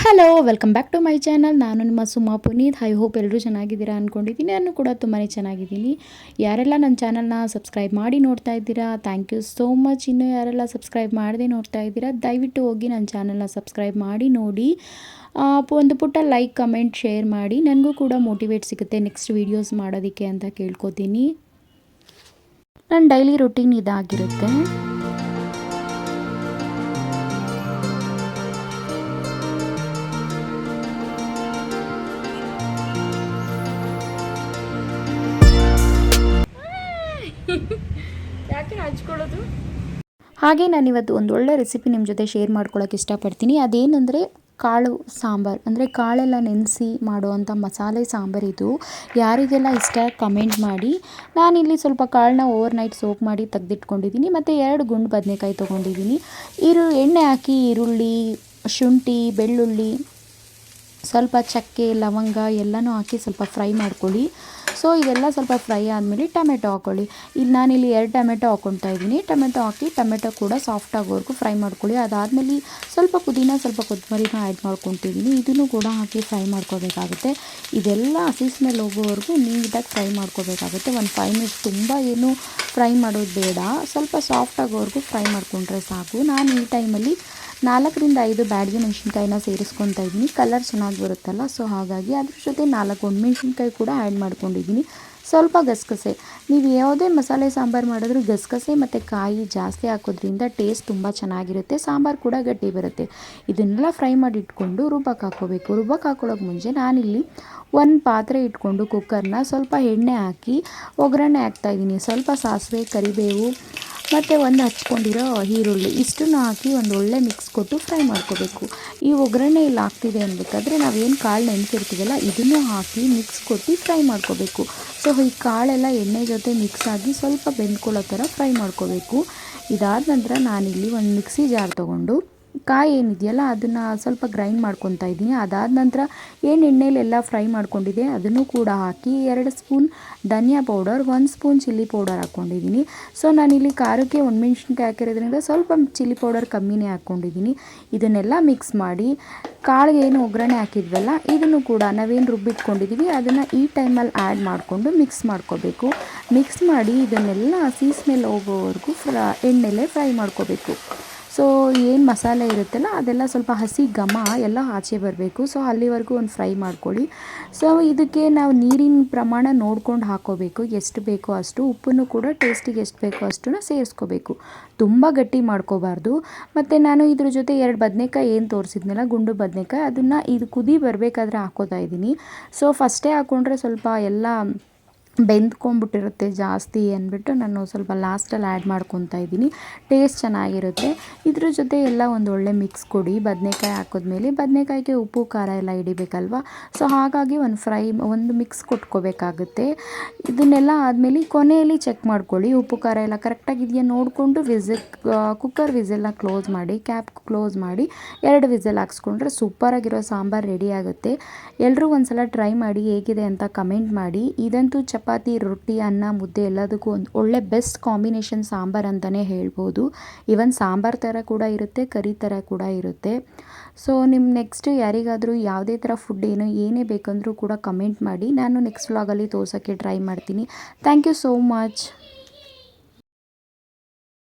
Hello welcome back to my channel. ನಾನು ನಿಮ್ಮ Suma Puneeth. I hope ಎಲ್ಲರೂ ಚೆನ್ನಾಗಿದ್ದೀರಾ ಅಂದ್ಕೊಂಡಿದ್ದೀನಿ. ನಾನು ಕೂಡ ತುಂಬಾ ಚೆನ್ನಾಗಿದ್ದೀನಿ. ಯಾರೆಲ್ಲ ನನ್ನ ಚಾನಲ್ನ ಸಬ್ಸ್ಕ್ರೈಬ್ ಮಾಡಿ ನೋಡ್ತಾ ಇದ್ದೀರಾ, ಥ್ಯಾಂಕ್ ಯು ಸೋ ಮಚ್. ಇನ್ನೂ ಯಾರೆಲ್ಲ ಸಬ್ಸ್ಕ್ರೈಬ್ ಮಾಡದೆ ನೋಡ್ತಾ ಇದ್ದೀರಾ, ದಯವಿಟ್ಟು ಹೋಗಿ ನನ್ನ ಚಾನಲ್ನ ಸಬ್ಸ್ಕ್ರೈಬ್ ಮಾಡಿ ನೋಡಿ. ಒಂದು ಪುಟ್ಟ ಲೈಕ್, ಕಮೆಂಟ್, ಶೇರ್ ಮಾಡಿ. ನನಗೂ ಕೂಡ ಮೋಟಿವೇಟ್ ಸಿಗುತ್ತೆ ನೆಕ್ಸ್ಟ್ ವೀಡಿಯೋಸ್ ಮಾಡೋದಕ್ಕೆ ಅಂತ ಕೇಳ್ಕೊತೀನಿ. ನನ್ನ ಡೈಲಿ ರೊಟೀನ್ ಇದಾಗಿರುತ್ತೆ. ಯಾಕೆ ಹಚ್ಕೊಳ್ಳೋದು? ಹಾಗೆ ನಾನಿವತ್ತು ಒಂದು ಒಳ್ಳೆ ರೆಸಿಪಿ ನಿಮ್ಮ ಜೊತೆ ಶೇರ್ ಮಾಡ್ಕೊಳ್ಳೋಕೆ ಇಷ್ಟಪಡ್ತೀನಿ. ಅದೇನೆಂದರೆ ಕಾಳು ಸಾಂಬಾರು, ಅಂದರೆ ಕಾಳೆಲ್ಲ ನೆನೆಸಿ ಮಾಡುವಂಥ ಮಸಾಲೆ ಸಾಂಬಾರು. ಇದು ಯಾರಿಗೆಲ್ಲ ಇಷ್ಟ ಕಮೆಂಟ್ ಮಾಡಿ. ನಾನಿಲ್ಲಿ ಸ್ವಲ್ಪ ಕಾಳನ್ನ ಓವರ್ ನೈಟ್ ಸೋಕ್ ಮಾಡಿ ತೆಗೆದಿಟ್ಕೊಂಡಿದ್ದೀನಿ. ಮತ್ತು 2 ಗುಂಡು ಬದನೆಕಾಯಿ ತೊಗೊಂಡಿದ್ದೀನಿ. ಎಣ್ಣೆ ಹಾಕಿ ಈರುಳ್ಳಿ, ಶುಂಠಿ, ಬೆಳ್ಳುಳ್ಳಿ, ಸ್ವಲ್ಪ ಚಕ್ಕೆ, ಲವಂಗ ಎಲ್ಲನೂ ಹಾಕಿ ಸ್ವಲ್ಪ ಫ್ರೈ ಮಾಡ್ಕೊಳ್ಳಿ. ಸೊ ಇದೆಲ್ಲ ಸ್ವಲ್ಪ ಫ್ರೈ ಆದಮೇಲೆ ಟೊಮೆಟೊ ಹಾಕ್ಕೊಳ್ಳಿ. ನಾನಿಲ್ಲಿ 2 ಟೊಮೆಟೊ ಹಾಕ್ಕೊಳ್ತಾ ಇದ್ದೀನಿ. ಟೊಮೆಟೊ ಹಾಕಿ ಟೊಮೆಟೊ ಕೂಡ ಸಾಫ್ಟ್ ಆಗೋವರೆಗೂ ಫ್ರೈ ಮಾಡ್ಕೊಳ್ಳಿ. ಅದಾದಮೇಲೆ ಸ್ವಲ್ಪ ಪುದೀನ, ಸ್ವಲ್ಪ ಕೊತ್ತಂಬರಿನ ಆ್ಯಡ್ ಮಾಡ್ಕೊತಿದ್ದೀನಿ. ಇದನ್ನು ಕೂಡ ಹಾಕಿ ಫ್ರೈ ಮಾಡ್ಕೋಬೇಕಾಗುತ್ತೆ. ಇದೆಲ್ಲ ಹಸಿ ಸ್ಮೆಲ್ ಹೋಗೋವರೆಗೂ ನೀಟಾಗಿ ಫ್ರೈ ಮಾಡ್ಕೋಬೇಕಾಗುತ್ತೆ. ಒಂದು 5 ಮಿನಿಟ್ಸ್, ತುಂಬ ಏನು ಫ್ರೈ ಮಾಡೋದು ಬೇಡ, ಸ್ವಲ್ಪ ಸಾಫ್ಟ್ ಆಗೋವರೆಗೂ ಫ್ರೈ ಮಾಡಿಕೊಂಡ್ರೆ ಸಾಕು. ನಾನು ಈ ಟೈಮಲ್ಲಿ 4 ರಿಂದ 5 ಬ್ಯಾಡಗಿ ಮೆಣಸಿನ್ಕಾಯಿನ ಸೇರಿಸ್ಕೊತಾ ಇದ್ದೀನಿ. ಕಲರ್ ಚೆನ್ನಾಗಿ ಬರುತ್ತಲ್ಲ, ಸೊ ಹಾಗಾಗಿ ಅದ್ರ ಜೊತೆ 4 ಒಣಮೆಣ್ಸಿನ್ಕಾಯಿ ಕೂಡ ಆ್ಯಡ್ ಮಾಡ್ಕೊಂಡಿದ್ದೀನಿ. ಸ್ವಲ್ಪ ಗಸಗಸೆ, ನೀವು ಯಾವುದೇ ಮಸಾಲೆ ಸಾಂಬಾರು ಮಾಡಿದ್ರೂ ಗಸಗಸೆ ಮತ್ತು ಕಾಯಿ ಜಾಸ್ತಿ ಹಾಕೋದ್ರಿಂದ ಟೇಸ್ಟ್ ತುಂಬ ಚೆನ್ನಾಗಿರುತ್ತೆ, ಸಾಂಬಾರು ಕೂಡ ಗಟ್ಟಿ ಬರುತ್ತೆ. ಇದನ್ನೆಲ್ಲ ಫ್ರೈ ಮಾಡಿ ಇಟ್ಕೊಂಡು ರುಬ್ಬಕ್ಕೆ ಹಾಕ್ಕೋಬೇಕು. ರುಬ್ಬಕ್ಕೆ ಹಾಕೊಳ್ಳೋಕೆ ಮುಂಚೆ ನಾನಿಲ್ಲಿ ಒಂದು ಪಾತ್ರೆ ಇಟ್ಕೊಂಡು ಕುಕ್ಕರ್ನ ಸ್ವಲ್ಪ ಎಣ್ಣೆ ಹಾಕಿ ಒಗ್ಗರಣೆ ಹಾಕ್ತಾಯಿದ್ದೀನಿ. ಸ್ವಲ್ಪ ಸಾಸಿವೆ, ಕರಿಬೇವು ಮತ್ತು ಒಂದು ಹಚ್ಕೊಂಡಿರೋ ಈರುಳ್ಳಿ, ಇಷ್ಟನ್ನು ಹಾಕಿ ಒಂದು ಒಳ್ಳೆ ಮಿಕ್ಸ್ ಕೊಟ್ಟು ಫ್ರೈ ಮಾಡ್ಕೋಬೇಕು. ಈ ಒಗ್ಗರಣೆ ಇಲ್ಲಿ ಹಾಕ್ತಿದೆ ಅನ್ಬೇಕಾದ್ರೆ ನಾವೇನು ಕಾಳು ನೆನೆಸಿರ್ತೀವಲ್ಲ ಇದನ್ನು ಹಾಕಿ ಮಿಕ್ಸ್ ಕೊಟ್ಟು ಫ್ರೈ ಮಾಡ್ಕೋಬೇಕು. ಸೊ ಈ ಕಾಳೆಲ್ಲ ಎಣ್ಣೆ ಜೊತೆ ಮಿಕ್ಸ್ ಆಗಿ ಸ್ವಲ್ಪ ಬೆಂದ್ಕೊಳ್ಳೋ ಥರ ಫ್ರೈ ಮಾಡ್ಕೋಬೇಕು. ಇದಾದ ನಂತರ ನಾನಿಲ್ಲಿ ಒಂದು ಮಿಕ್ಸಿ ಜಾರ್ ತೊಗೊಂಡು ಕಾಯಿ ಏನಿದೆಯಲ್ಲ ಅದನ್ನು ಸ್ವಲ್ಪ ಗ್ರೈಂಡ್ ಮಾಡ್ಕೊತಾ ಇದ್ದೀನಿ. ಅದಾದ ನಂತರ ಏನು ಎಣ್ಣೆಲೆಲ್ಲ ಫ್ರೈ ಮಾಡ್ಕೊಂಡಿದೆ ಅದನ್ನು ಕೂಡ ಹಾಕಿ 2 ಸ್ಪೂನ್ ಧನಿಯಾ ಪೌಡರ್, 1 ಸ್ಪೂನ್ ಚಿಲ್ಲಿ ಪೌಡರ್ ಹಾಕ್ಕೊಂಡಿದ್ದೀನಿ. ಸೊ ನಾನಿಲ್ಲಿ ಖಾರಕ್ಕೆ ಒಣಮೆಣ್ಸಿನ್ಕಾಯಿ ಹಾಕಿರೋದ್ರಿಂದ ಸ್ವಲ್ಪ ಚಿಲ್ಲಿ ಪೌಡರ್ ಕಮ್ಮಿನೇ ಹಾಕ್ಕೊಂಡಿದ್ದೀನಿ. ಇದನ್ನೆಲ್ಲ ಮಿಕ್ಸ್ ಮಾಡಿ ಕಾಳಿಗೆ ಏನು ಒಗ್ಗರಣೆ ಹಾಕಿದ್ವಲ್ಲ ಇದನ್ನು ಕೂಡ ನಾವೇನು ರುಬ್ಬಿಟ್ಕೊಂಡಿದ್ದೀವಿ ಅದನ್ನು ಈ ಟೈಮಲ್ಲಿ ಆ್ಯಡ್ ಮಾಡಿಕೊಂಡು ಮಿಕ್ಸ್ ಮಾಡ್ಕೋಬೇಕು. ಮಿಕ್ಸ್ ಮಾಡಿ ಇದನ್ನೆಲ್ಲ ಹಸಿ ಸ್ಮೆಲ್ ಹೋಗೋವರೆಗೂ ಎಣ್ಣೆಲೆ ಫ್ರೈ ಮಾಡ್ಕೋಬೇಕು. ಸೊ ಏನು ಮಸಾಲೆ ಇರುತ್ತಲ್ಲ ಅದೆಲ್ಲ ಸ್ವಲ್ಪ ಹಸಿ ಘಮ ಎಲ್ಲ ಆಚೆ ಬರಬೇಕು. ಸೊ ಅಲ್ಲಿವರೆಗೂ ಒಂದು ಫ್ರೈ ಮಾಡ್ಕೊಳ್ಳಿ. ಸೊ ಇದಕ್ಕೆ ನಾವು ನೀರಿನ ಪ್ರಮಾಣ ನೋಡ್ಕೊಂಡು ಹಾಕ್ಕೋಬೇಕು, ಎಷ್ಟು ಬೇಕೋ ಅಷ್ಟು. ಉಪ್ಪನ್ನು ಕೂಡ ಟೇಸ್ಟಿಗೆ ಎಷ್ಟು ಬೇಕೋ ಅಷ್ಟನ್ನು ಸೇರಿಸ್ಕೋಬೇಕು, ತುಂಬ ಗಟ್ಟಿ ಮಾಡ್ಕೋಬಾರ್ದು. ಮತ್ತು ನಾನು ಇದ್ರ ಜೊತೆ 2 ಬದನೆಕಾಯಿ ಏನು ತೋರಿಸಿದ್ನಲ್ಲ ಗುಂಡು ಬದನೆಕಾಯಿ, ಅದನ್ನು ಇದು ಕುದಿ ಬರಬೇಕಾದ್ರೆ ಹಾಕ್ಕೋತಾ ಇದ್ದೀನಿ. ಸೊ ಫಸ್ಟೇ ಹಾಕ್ಕೊಂಡ್ರೆ ಸ್ವಲ್ಪ ಎಲ್ಲ ಬೆಂದ್ಕೊಂಡ್ಬಿಟ್ಟಿರುತ್ತೆ ಜಾಸ್ತಿ ಅಂದ್ಬಿಟ್ಟು ನಾನು ಸ್ವಲ್ಪ ಲಾಸ್ಟಲ್ಲಿ ಆ್ಯಡ್ ಮಾಡ್ಕೊತಾ ಇದ್ದೀನಿ. ಟೇಸ್ಟ್ ಚೆನ್ನಾಗಿರುತ್ತೆ. ಇದ್ರ ಜೊತೆ ಎಲ್ಲ ಒಂದು ಒಳ್ಳೆ ಮಿಕ್ಸ್ ಕೊಡಿ. ಬದನೆಕಾಯಿ ಹಾಕಿದ್ಮೇಲೆ ಬದನೆಕಾಯಿಗೆ ಉಪ್ಪು ಖಾರ ಎಲ್ಲ ಹಿಡಿಬೇಕಲ್ವ, ಸೊ ಹಾಗಾಗಿ ಒಂದು ಮಿಕ್ಸ್ ಕೊಟ್ಕೋಬೇಕಾಗುತ್ತೆ. ಇದನ್ನೆಲ್ಲ ಆದಮೇಲೆ ಕೊನೆಯಲ್ಲಿ ಚೆಕ್ ಮಾಡ್ಕೊಳ್ಳಿ ಉಪ್ಪು ಖಾರ ಎಲ್ಲ ಕರೆಕ್ಟಾಗಿದೆಯಾ ನೋಡಿಕೊಂಡು ಕುಕ್ಕರ್ ವಿಸಿಲ್ನ ಕ್ಲೋಸ್ ಮಾಡಿ, ಕ್ಯಾಪ್ ಕ್ಲೋಸ್ ಮಾಡಿ 2 ವಿಸಿಲ್ ಹಾಕ್ಸ್ಕೊಂಡ್ರೆ ಸೂಪರಾಗಿರೋ ಸಾಂಬಾರು ರೆಡಿ ಆಗುತ್ತೆ. ಎಲ್ಲರೂ ಒಂದು ಸಲ ಟ್ರೈ ಮಾಡಿ ಹೇಗಿದೆ ಅಂತ ಕಮೆಂಟ್ ಮಾಡಿ. ಇದಂತೂ ಚಪಾತಿ, ರೊಟ್ಟಿ, ಅನ್ನ, ಮುದ್ದೆ ಎಲ್ಲದಕ್ಕೂ ಒಂದು ಒಳ್ಳೆ ಬೆಸ್ಟ್ ಕಾಂಬಿನೇಷನ್ ಸಾಂಬಾರು ಅಂತಲೇ ಹೇಳ್ಬೋದು. ಈವನ್ ಸಾಂಬಾರು ಥರ ಕೂಡ ಇರುತ್ತೆ, ಕರಿ ಥರ ಕೂಡ ಇರುತ್ತೆ. ಸೊ ನಿಮ್ಮ ನೆಕ್ಸ್ಟ್ ಯಾರಿಗಾದರೂ ಯಾವುದೇ ಥರ ಫುಡ್ ಏನೇ ಬೇಕಂದರೂ ಕೂಡ ಕಮೆಂಟ್ ಮಾಡಿ. ನಾನು ನೆಕ್ಸ್ಟ್ ವ್ಲಾಗಲ್ಲಿ ತೋರ್ಸೋಕ್ಕೆ ಟ್ರೈ ಮಾಡ್ತೀನಿ. Thank you so much.